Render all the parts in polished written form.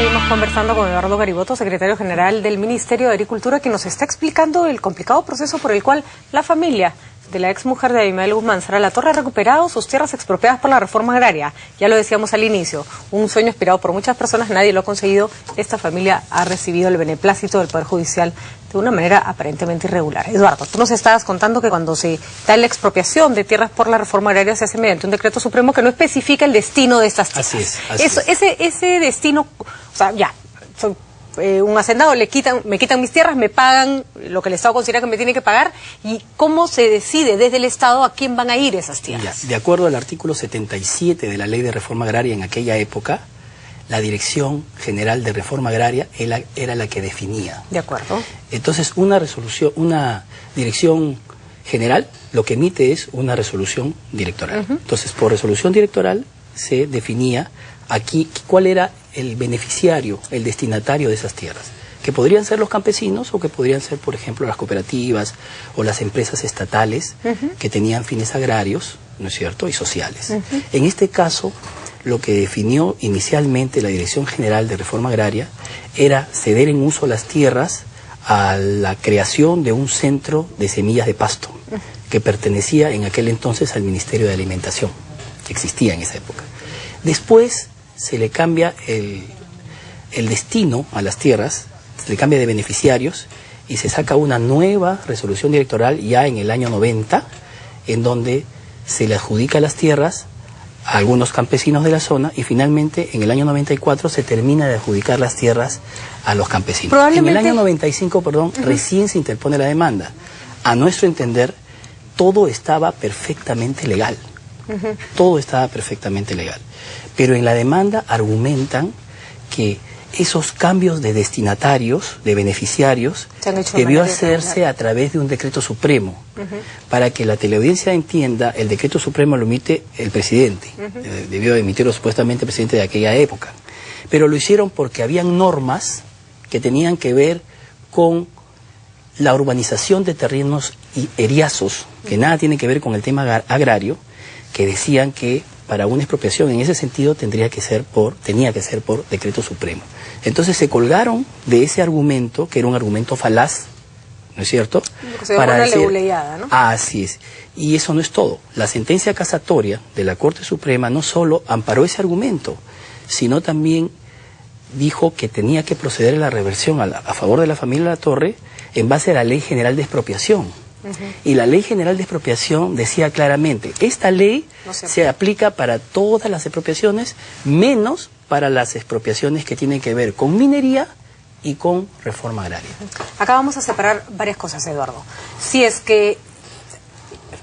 Seguimos conversando con Eduardo Gariboto, secretario general del Ministerio de Agricultura, que nos está explicando el complicado proceso por el cual la familia de la exmujer de Abimael Guzmán, Sara Latorre, ha recuperado sus tierras expropiadas por la reforma agraria. Ya lo decíamos al inicio, un sueño esperado por muchas personas, nadie lo ha conseguido. Esta familia ha recibido el beneplácito del Poder Judicial de una manera aparentemente irregular. Eduardo, tú nos estabas contando que cuando se da la expropiación de tierras por la reforma agraria se hace mediante un decreto supremo que no especifica el destino de estas tierras. Así es. Ese destino, o sea, ya, soy un hacendado, me quitan mis tierras, me pagan lo que el Estado considera que me tiene que pagar, y cómo se decide desde el Estado a quién van a ir esas tierras. Ya, de acuerdo al artículo 77 de la Ley de Reforma Agraria en aquella época, la Dirección General de Reforma Agraria era la que definía. De acuerdo. Entonces, una Dirección General lo que emite es una resolución directoral. Entonces, por resolución directoral se definía aquí cuál era el beneficiario, el destinatario de esas tierras, que podrían ser los campesinos o que podrían ser, por ejemplo, las cooperativas o las empresas estatales que tenían fines agrarios, ¿no es cierto?, y sociales. En este caso, lo que definió inicialmente la Dirección General de Reforma Agraria era ceder en uso las tierras a la creación de un centro de semillas de pasto que pertenecía en aquel entonces al Ministerio de Alimentación, que existía en esa época. Después se le cambia el destino a las tierras, se le cambia de beneficiarios y se saca una nueva resolución directoral ya en el año 90, en donde se le adjudica las tierras a algunos campesinos de la zona y finalmente en el año 94 se termina de adjudicar las tierras a los campesinos. En el año 95, recién se interpone la demanda. A nuestro entender, todo estaba perfectamente legal. Todo estaba perfectamente legal. Pero en la demanda argumentan que esos cambios de destinatarios, de beneficiarios, debió hacerse a través de un decreto supremo. Para que la teleaudiencia entienda, el decreto supremo lo emite el presidente. Debió emitirlo supuestamente el presidente de aquella época. Pero lo hicieron porque habían normas que tenían que ver con la urbanización de terrenos eriazos, que nada tiene que ver con el tema agrario, que decían que para una expropiación en ese sentido tenía que ser por decreto supremo. Entonces se colgaron de ese argumento, que era un argumento falaz, ¿no es cierto? Para una leguleyada, ¿no? Así es. Y eso no es todo. La sentencia casatoria de la Corte Suprema no solo amparó ese argumento, sino también dijo que tenía que proceder a la reversión a favor de la familia Latorre en base a la Ley General de Expropiación. Y la Ley General de Expropiación decía claramente, esta ley se aplica para todas las expropiaciones, menos para las expropiaciones que tienen que ver con minería y con reforma agraria. Acá vamos a separar varias cosas, Eduardo. Si es que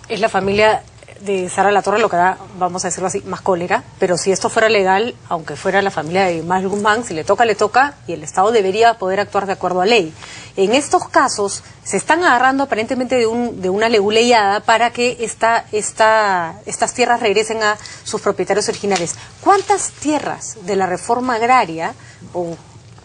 es la familia de Sara Latorre lo que da, vamos a decirlo así, más cólera, pero si esto fuera legal, aunque fuera la familia de Abimael Guzmán, si le toca, le toca, y el Estado debería poder actuar de acuerdo a ley. En estos casos se están agarrando aparentemente de una leguleyada para que estas tierras regresen a sus propietarios originales. ¿Cuántas tierras de la reforma agraria, o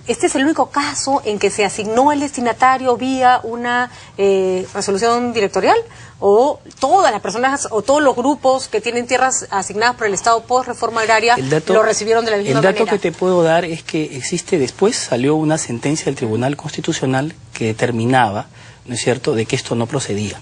este es el único caso en que se asignó el destinatario vía una resolución directorial, o todas las personas o todos los grupos que tienen tierras asignadas por el Estado por reforma agraria lo recibieron de la misma manera? El dato que te puedo dar es que después salió una sentencia del Tribunal Constitucional que determinaba, ¿no es cierto?, de que esto no procedía.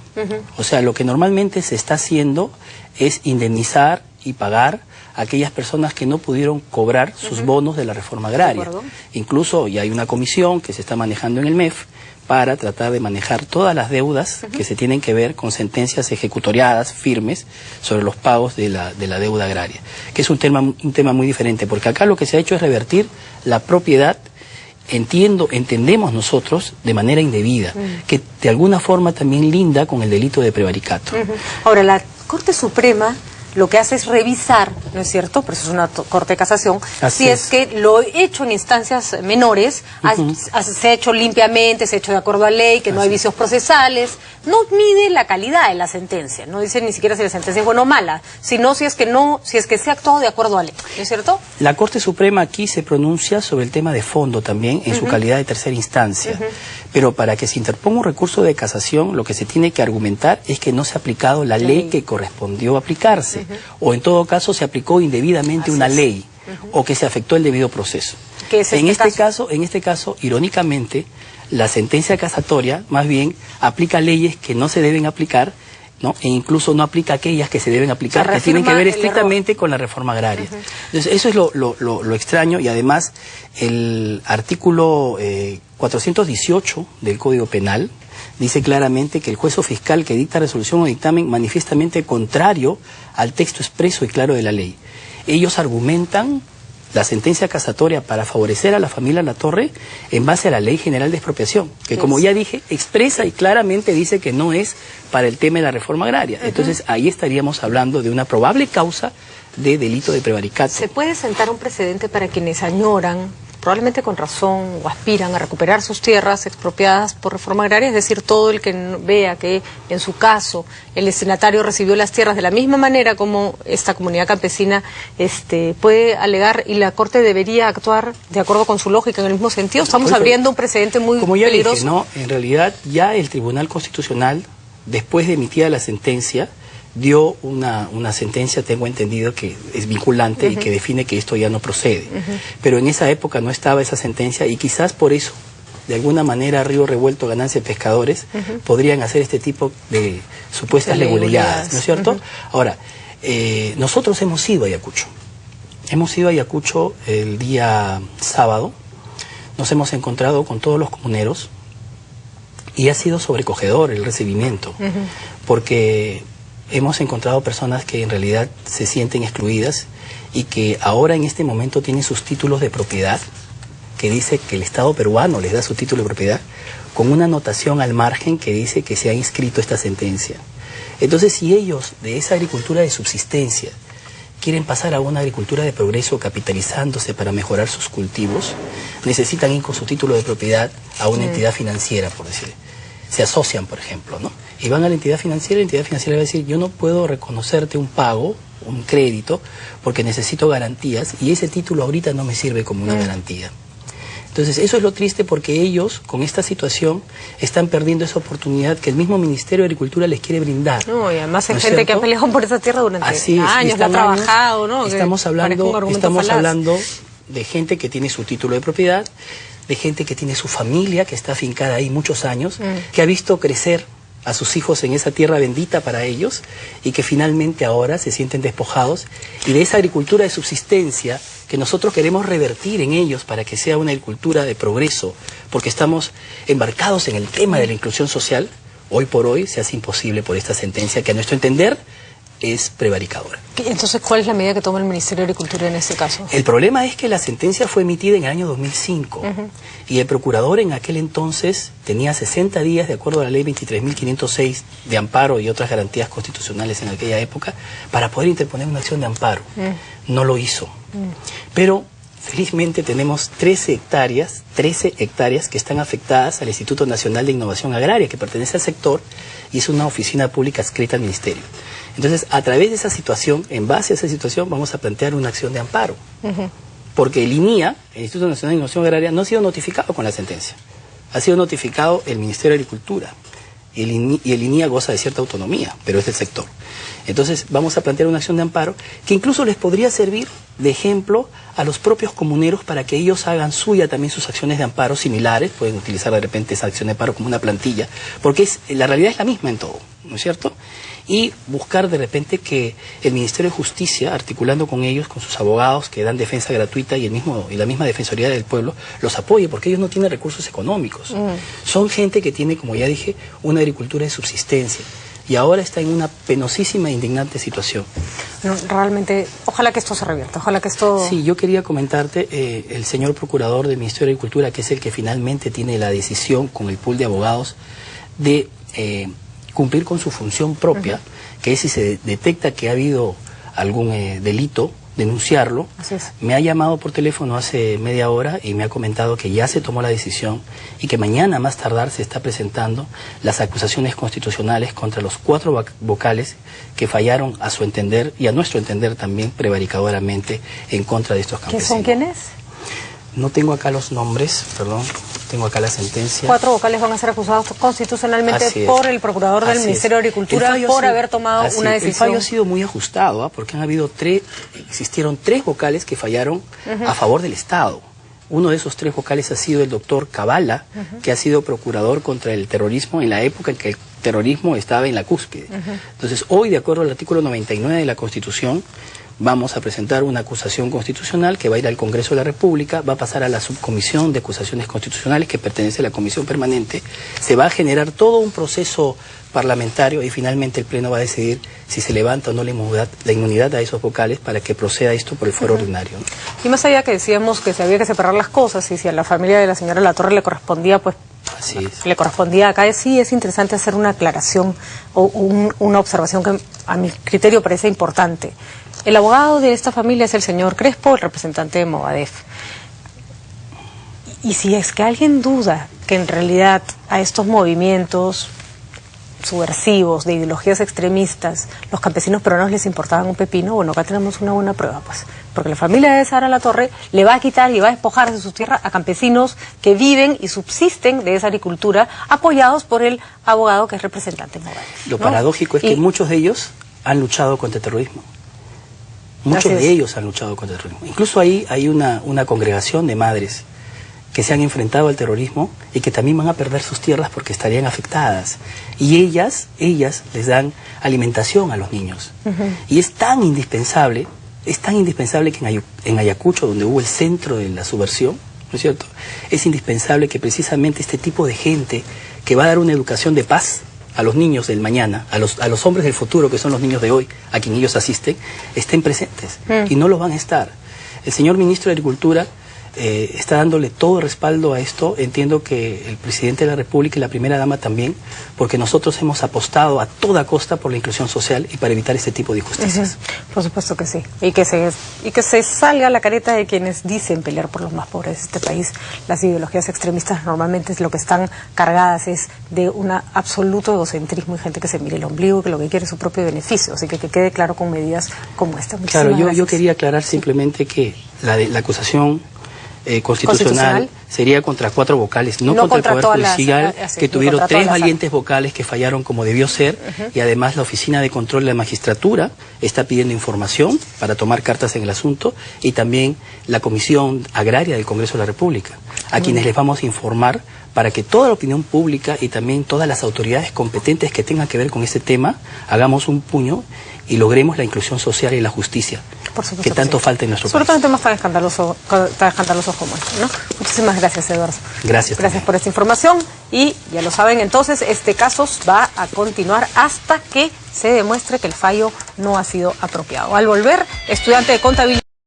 O sea, lo que normalmente se está haciendo es indemnizar y pagar a aquellas personas que no pudieron cobrar sus bonos de la reforma agraria. Incluso ya hay una comisión que se está manejando en el MEF para tratar de manejar todas las deudas que se tienen que ver con sentencias ejecutoriadas firmes sobre los pagos de la deuda agraria, que es un tema muy diferente, porque acá lo que se ha hecho es revertir la propiedad, entendemos nosotros, de manera indebida, que de alguna forma también linda con el delito de prevaricato. Ahora, la Corte Suprema lo que hace es revisar, ¿no es cierto?, por eso es una corte de casación, si es que lo hecho en instancias menores, se ha hecho limpiamente, se ha hecho de acuerdo a ley, que no hay vicios procesales, no mide la calidad de la sentencia, no dice ni siquiera si la sentencia es buena o mala, sino si es que se ha actuado de acuerdo a ley, ¿no es cierto? La Corte Suprema aquí se pronuncia sobre el tema de fondo también, en su calidad de tercera instancia, pero para que se interponga un recurso de casación, lo que se tiene que argumentar es que no se ha aplicado la ley que correspondió aplicarse, o en todo caso se aplicó indebidamente una ley, o que se afectó el debido proceso. que es en este caso, irónicamente, la sentencia casatoria más bien aplica leyes que no se deben aplicar, ¿no? E incluso no aplica aquellas que se deben aplicar, que tienen que ver estrictamente con la reforma agraria. Entonces, eso es lo extraño, y además el artículo 418 del Código Penal dice claramente que el juez o fiscal que dicta resolución o dictamen manifiestamente contrario al texto expreso y claro de la ley. Ellos argumentan la sentencia casatoria para favorecer a la familia Latorre en base a la Ley General de Expropiación, que como ya dije, expresa y claramente dice que no es para el tema de la reforma agraria. Entonces ahí estaríamos hablando de una probable causa de delito de prevaricato. ¿Se puede sentar un precedente para quienes añoran, probablemente con razón, o aspiran a recuperar sus tierras expropiadas por reforma agraria? Es decir, todo el que vea que en su caso el destinatario recibió las tierras de la misma manera como esta comunidad campesina puede alegar, y la Corte debería actuar de acuerdo con su lógica en el mismo sentido. Estamos abriendo un precedente muy como ya peligroso. Dije, ¿no? En realidad ya el Tribunal Constitucional, después de emitida la sentencia, dio una sentencia, tengo entendido, que es vinculante y que define que esto ya no procede. Pero en esa época no estaba esa sentencia, y quizás por eso, de alguna manera, Río Revuelto, Ganancia de Pescadores, podrían hacer este tipo de supuestas leguleyadas, ¿no es cierto? Ahora, nosotros hemos ido a Ayacucho. Hemos ido a Ayacucho el día sábado, nos hemos encontrado con todos los comuneros, y ha sido sobrecogedor el recibimiento, porque hemos encontrado personas que en realidad se sienten excluidas y que ahora en este momento tienen sus títulos de propiedad, que dice que el Estado peruano les da su título de propiedad, con una anotación al margen que dice que se ha inscrito esta sentencia. Entonces, si ellos de esa agricultura de subsistencia quieren pasar a una agricultura de progreso capitalizándose para mejorar sus cultivos, necesitan ir con su título de propiedad a una entidad financiera, por decir. Se asocian, por ejemplo, ¿no? Y van a la entidad financiera va a decir, yo no puedo reconocerte un pago, un crédito, porque necesito garantías, y ese título ahorita no me sirve como una garantía. Entonces, eso es lo triste, porque ellos, con esta situación, están perdiendo esa oportunidad que el mismo Ministerio de Agricultura les quiere brindar. No, y además hay gente que ha peleado por esa tierra durante años, la ha trabajado, ¿no? Estamos hablando de gente que tiene su título de propiedad, de gente que tiene su familia, que está afincada ahí muchos años, que ha visto crecer a sus hijos en esa tierra bendita para ellos, y que finalmente ahora se sienten despojados, y de esa agricultura de subsistencia que nosotros queremos revertir en ellos para que sea una agricultura de progreso, porque estamos embarcados en el tema de la inclusión social, hoy por hoy se hace imposible por esta sentencia que, a nuestro entender, es prevaricadora. Entonces, ¿cuál es la medida que toma el Ministerio de Agricultura en este caso? El problema es que la sentencia fue emitida en el año 2005 y el procurador en aquel entonces tenía 60 días, de acuerdo a la ley 23.506 de amparo y otras garantías constitucionales en aquella época, para poder interponer una acción de amparo. No lo hizo. Pero felizmente tenemos 13 hectáreas que están afectadas al Instituto Nacional de Innovación Agraria, que pertenece al sector y es una oficina pública adscrita al ministerio. Entonces, a través de esa situación, en base a esa situación, vamos a plantear una acción de amparo. Porque el INIA, el Instituto Nacional de Innovación Agraria, no ha sido notificado con la sentencia. Ha sido notificado el Ministerio de Agricultura. Y el INIA goza de cierta autonomía, pero es del sector. Entonces, vamos a plantear una acción de amparo que incluso les podría servir de ejemplo a los propios comuneros para que ellos hagan suya también sus acciones de amparo similares. Pueden utilizar de repente esa acción de amparo como una plantilla, porque la realidad es la misma en todo, ¿no es cierto? Y buscar de repente que el Ministerio de Justicia, articulando con ellos, con sus abogados que dan defensa gratuita, y la misma Defensoría del Pueblo, los apoye, porque ellos no tienen recursos económicos. Son gente que tiene, como ya dije, una agricultura de subsistencia, y ahora está en una penosísima e indignante situación. No, realmente, ojalá que esto se revierta, ojalá que esto... Sí, yo quería comentarte, el señor procurador del Ministerio de Agricultura, que es el que finalmente tiene la decisión con el pool de abogados de cumplir con su función propia, que es, si se detecta que ha habido algún delito, denunciarlo. Así es. Me ha llamado por teléfono hace media hora y me ha comentado que ya se tomó la decisión y que mañana, más tardar, se está presentando las acusaciones constitucionales contra los 4 vocales que fallaron, a su entender y a nuestro entender también, prevaricadoramente en contra de estos campesinos. ¿Qué son quiénes? No tengo acá los nombres, perdón, tengo acá la sentencia. 4 vocales van a ser acusados constitucionalmente por el procurador del Ministerio de Agricultura por haber tomado una decisión. El fallo ha sido muy ajustado, porque existieron 3 vocales que fallaron a favor del Estado. Uno de esos 3 vocales ha sido el doctor Cabala, que ha sido procurador contra el terrorismo en la época en que el terrorismo estaba en la cúspide. Entonces, hoy, de acuerdo al artículo 99 de la Constitución, vamos a presentar una acusación constitucional que va a ir al Congreso de la República, va a pasar a la subcomisión de acusaciones constitucionales que pertenece a la Comisión Permanente, se va a generar todo un proceso parlamentario y finalmente el Pleno va a decidir si se levanta o no la inmunidad a esos vocales para que proceda esto por el fuero ordinario, ¿no? Y más allá que decíamos que se había que separar las cosas y si a la familia de la señora Latorre le correspondía, pues Así es. le correspondía acá, sí es interesante hacer una aclaración o una observación que a mi criterio parece importante. El abogado de esta familia es el señor Crespo, el representante de Movadef. Y si es que alguien duda que en realidad a estos movimientos subversivos, de ideologías extremistas, los campesinos peruanos les importaban un pepino, bueno, acá tenemos una buena prueba, pues, porque la familia de Sara Latorre le va a quitar y va a despojar de sus tierras a campesinos que viven y subsisten de esa agricultura, apoyados por el abogado que es representante moral. Lo paradójico es que muchos de ellos han luchado contra el terrorismo. Muchos de ellos han luchado contra el terrorismo. Incluso ahí hay una congregación de madres que se han enfrentado al terrorismo y que también van a perder sus tierras porque estarían afectadas. Y ellas les dan alimentación a los niños. Y es tan indispensable que en Ayacucho, donde hubo el centro de la subversión, ¿no es cierto?, es indispensable que precisamente este tipo de gente que va a dar una educación de paz a los niños del mañana, a los hombres del futuro, que son los niños de hoy, a quien ellos asisten, estén presentes. Y no lo van a estar. El señor ministro de Agricultura está dándole todo respaldo a esto. Entiendo que el presidente de la República y la primera dama también, porque nosotros hemos apostado a toda costa por la inclusión social y para evitar este tipo de injusticias. Por supuesto que sí. Y que se salga la careta de quienes dicen pelear por los más pobres de este país. Las ideologías extremistas normalmente es lo que están cargadas es de un absoluto egocentrismo y gente que se mire el ombligo, que lo que quiere es su propio beneficio. Así que quede claro con medidas como esta. Claro, yo quería aclarar simplemente que la acusación constitucional sería contra 4 vocales, no contra el Poder Judicial, que tuvieron 3 valientes vocales que fallaron como debió ser, y además la Oficina de Control de la Magistratura está pidiendo información para tomar cartas en el asunto, y también la Comisión Agraria del Congreso de la República, a quienes les vamos a informar para que toda la opinión pública y también todas las autoridades competentes que tengan que ver con este tema, hagamos un puño y logremos la inclusión social y la justicia que tanto falta en nuestro país. Sobre todo en temas tan escandalosos como este, ¿no? Muchísimas gracias, Eduardo. Gracias por esta información y ya lo saben entonces, este caso va a continuar hasta que se demuestre que el fallo no ha sido apropiado. Al volver, estudiante de contabilidad